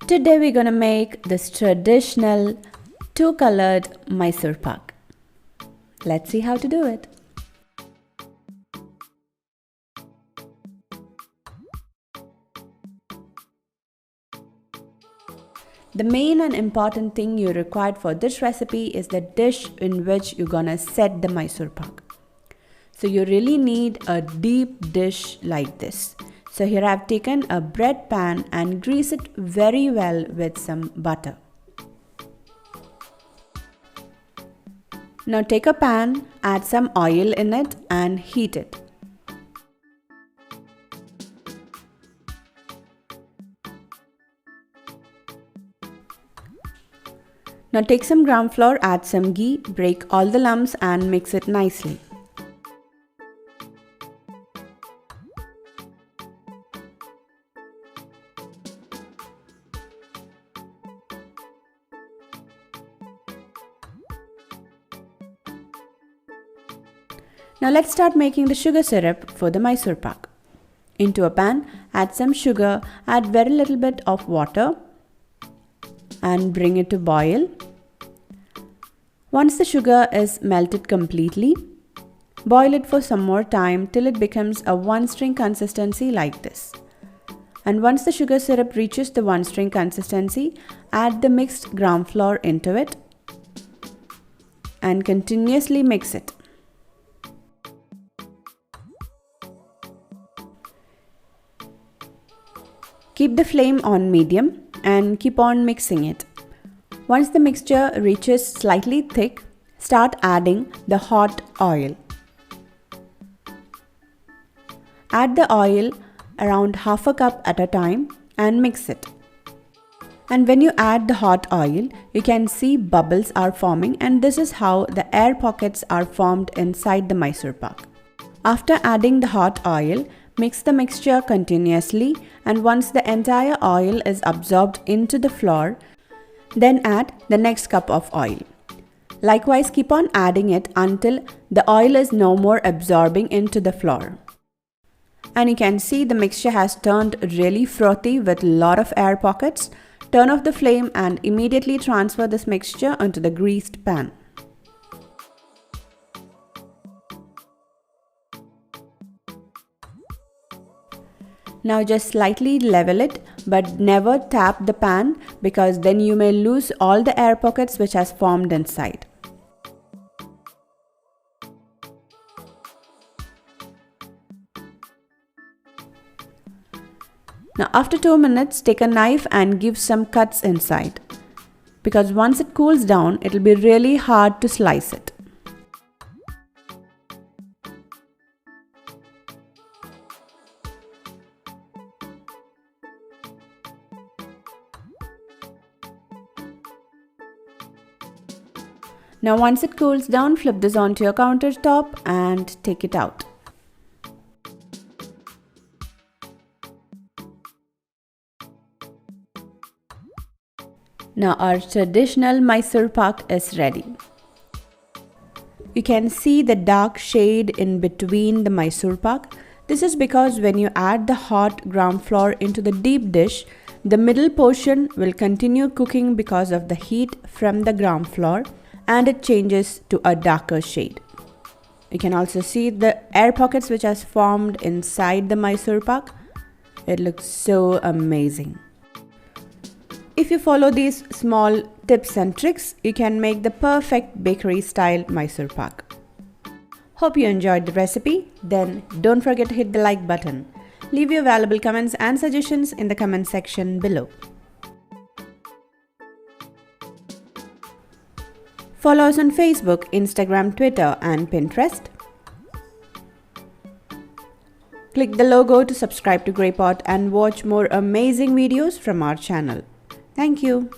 Today we're gonna make this traditional two-colored Mysore Pak. Let's see how to do it. The main and important thing you require for this recipe is the dish in which you're gonna set the Mysore Pak. So you really need a deep dish like this. So here I've taken a bread pan and grease it very well with some butter. Now take a pan, add some oil in it and heat it. Now take some gram flour, add some ghee, break all the lumps and mix it nicely. Now let's start making the sugar syrup for the Mysore Pak. Into a pan, add some sugar, add very little bit of water and bring it to boil. Once the sugar is melted completely, boil it for some more time till it becomes a one-string consistency like this. And once the sugar syrup reaches the one-string consistency, add the mixed gram flour into it and continuously mix it. Keep the flame on medium and keep on mixing it. Once the mixture reaches slightly thick, start adding the hot oil. Add the oil around half a cup at a time and mix it. And when you add the hot oil, you can see bubbles are forming, and this is how the air pockets are formed inside the Mysore Pak. After adding the hot oil, mix the mixture continuously, and once the entire oil is absorbed into the flour, then add the next cup of oil. Likewise, keep on adding it until the oil is no more absorbing into the flour. And you can see the mixture has turned really frothy with a lot of air pockets. Turn off the flame and immediately transfer this mixture onto the greased pan. Now just slightly level it, but never tap the pan because then you may lose all the air pockets which has formed inside. Now after 2 minutes, take a knife and give some cuts inside, because once it cools down, it will be really hard to slice it. Now once it cools down, flip this onto your countertop and take it out. Now our traditional Mysore Pak is ready. You can see the dark shade in between the Mysore Pak. This is because when you add the hot gram flour into the deep dish, the middle portion will continue cooking because of the heat from the gram flour, and it changes to a darker shade. You can also see the air pockets which has formed inside the Mysore Pak. It looks so amazing. If you follow these small tips and tricks, you can make the perfect bakery style Mysore Pak. Hope you enjoyed the recipe. Then don't forget to hit the like button. Leave your valuable comments and suggestions in the comment section below. Follow us on Facebook, Instagram, Twitter and Pinterest. Click the logo to subscribe to Grey Pot and watch more amazing videos from our channel. Thank you.